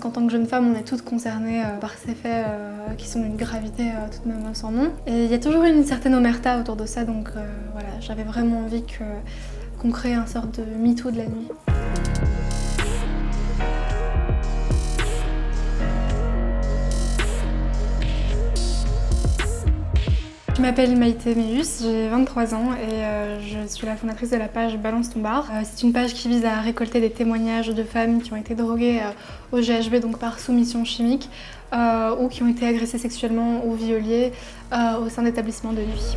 En tant que jeune femme, on est toutes concernées par ces faits qui sont d'une gravité tout de même sans nom. Et il y a toujours une certaine omerta autour de ça, donc voilà, j'avais vraiment envie qu'on crée un sorte de MeToo de la nuit. Je m'appelle Maïté Méus, j'ai 23 ans et je suis la fondatrice de la page Balance ton bar. C'est une page qui vise à récolter des témoignages de femmes qui ont été droguées au GHB, donc par soumission chimique, ou qui ont été agressées sexuellement ou violées au sein d'établissements de nuit.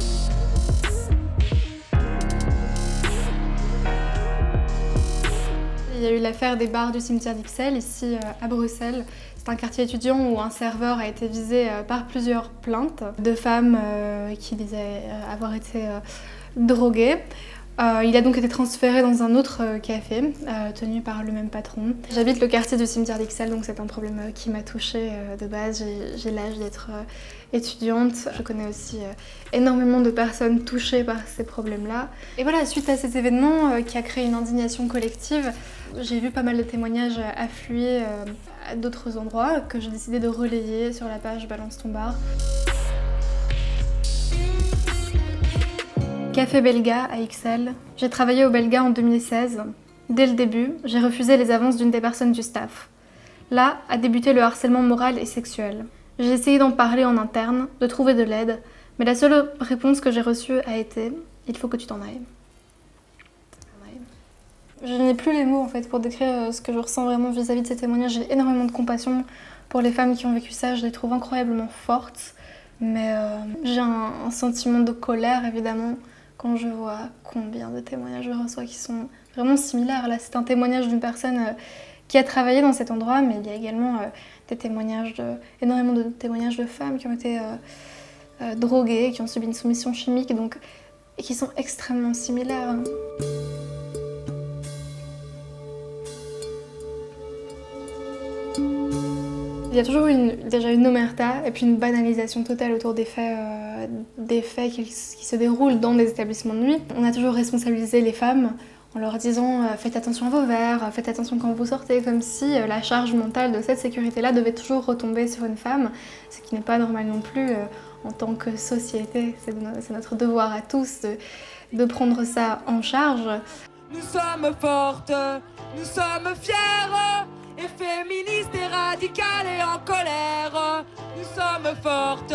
Il y a eu l'affaire des bars du cimetière d'Ixelles, ici à Bruxelles. C'est un quartier étudiant où un serveur a été visé par plusieurs plaintes de femmes qui disaient avoir été droguées. Il a donc été transféré dans un autre café, tenu par le même patron. J'habite le quartier du cimetière d'Ixelles, donc c'est un problème qui m'a touchée de base. J'ai l'âge d'être étudiante. Je connais aussi énormément de personnes touchées par ces problèmes-là. Et voilà, suite à cet événement qui a créé une indignation collective, j'ai vu pas mal de témoignages affluer à d'autres endroits que j'ai décidé de relayer sur la page Balance ton bar. Café Belga à Ixelles. J'ai travaillé au Belga en 2016. Dès le début, j'ai refusé les avances d'une des personnes du staff. Là a débuté le harcèlement moral et sexuel. J'ai essayé d'en parler en interne, de trouver de l'aide, mais la seule réponse que j'ai reçue a été « il faut que tu t'en ailles ». Je n'ai plus les mots en fait pour décrire ce que je ressens vraiment vis-à-vis de ces témoignages. J'ai énormément de compassion pour les femmes qui ont vécu ça, je les trouve incroyablement fortes, mais j'ai un sentiment de colère évidemment quand je vois combien de témoignages je reçois qui sont vraiment similaires. Là, c'est un témoignage d'une personne qui a travaillé dans cet endroit, mais il y a également énormément de témoignages de femmes qui ont été droguées, qui ont subi une soumission chimique, et qui sont extrêmement similaires. Il y a toujours déjà une omerta et puis une banalisation totale autour des faits qui se déroulent dans des établissements de nuit. On a toujours responsabilisé les femmes en leur disant faites attention à vos verres, faites attention quand vous sortez, comme si la charge mentale de cette sécurité-là devait toujours retomber sur une femme, ce qui n'est pas normal non plus en tant que société. C'est notre devoir à tous de prendre ça en charge. Nous sommes fortes, nous sommes fières, et féministes et radicales et en colère. Nous sommes fortes,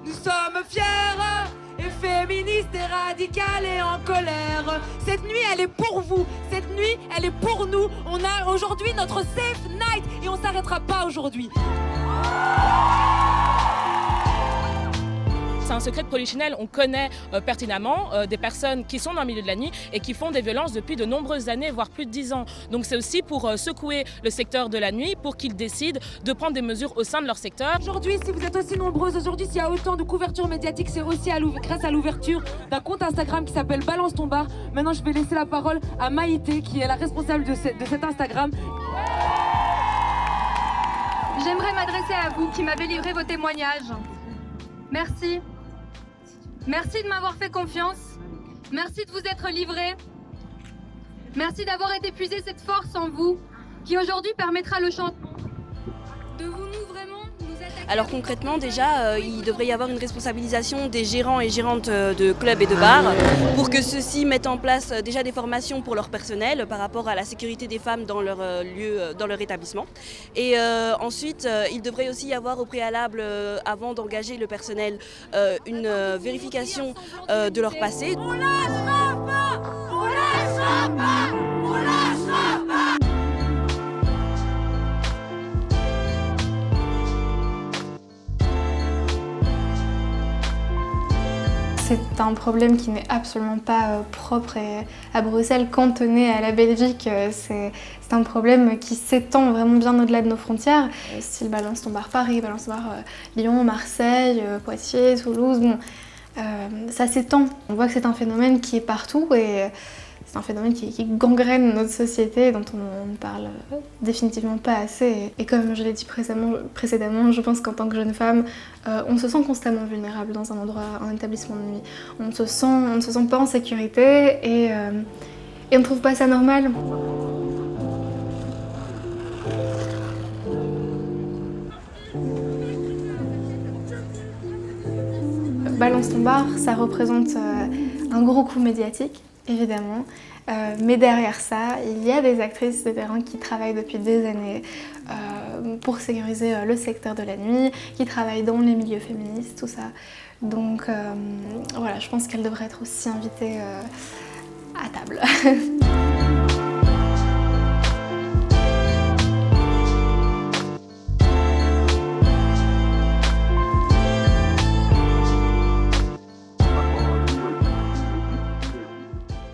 nous sommes fières, et féministes et radicales et en colère. Cette nuit, elle est pour vous, cette nuit, elle est pour nous. On a aujourd'hui notre safe night et on s'arrêtera pas aujourd'hui. C'est un secret de polichinelle, on connaît pertinemment des personnes qui sont dans le milieu de la nuit et qui font des violences depuis de nombreuses années, voire plus de 10 ans. Donc c'est aussi pour secouer le secteur de la nuit, pour qu'ils décident de prendre des mesures au sein de leur secteur. Aujourd'hui, si vous êtes aussi nombreuses, aujourd'hui, s'il y a autant de couverture médiatique, c'est aussi grâce à l'ouverture d'un compte Instagram qui s'appelle Balance ton bar. Maintenant, je vais laisser la parole à Maïté, qui est la responsable de cet Instagram. J'aimerais m'adresser à vous qui m'avez livré vos témoignages. Merci. Merci de m'avoir fait confiance. Merci de vous être livré. Merci d'avoir été puisé cette force en vous qui aujourd'hui permettra le changement. Devons-nous vraiment nous attaquer? Alors concrètement déjà, il devrait y avoir une responsabilisation des gérants et gérantes de clubs et de bars pour que ceux-ci mettent en place déjà des formations pour leur personnel par rapport à la sécurité des femmes dans leur lieu, dans leur étabbissement. Et ensuite, il devrait aussi y avoir au préalable, avant d'engager le personnel, une vérification de leur passé. On lâchera pas! On lâchera pas! On lâchera pas! C'est un problème qui n'est absolument pas propre à Bruxelles, cantonné à la Belgique. C'est un problème qui s'étend vraiment bien au-delà de nos frontières. Style Balance ton bar Paris, Balance ton bar Lyon, Marseille, Poitiers, Toulouse, bon, ça s'étend. On voit que c'est un phénomène qui est partout et c'est un phénomène qui gangrène notre société, dont on ne parle définitivement pas assez. Et comme je l'ai dit précédemment, je pense qu'en tant que jeune femme, on se sent constamment vulnérable dans un endroit, un établissement de nuit. On ne se sent pas en sécurité et on ne trouve pas ça normal. Balance ton bar, ça représente un gros coup médiatique, évidemment. Mais derrière ça, il y a des actrices de terrain qui travaillent depuis des années pour sécuriser le secteur de la nuit, qui travaillent dans les milieux féministes, tout ça. Donc voilà, je pense qu'elles devraient être aussi invitées à table.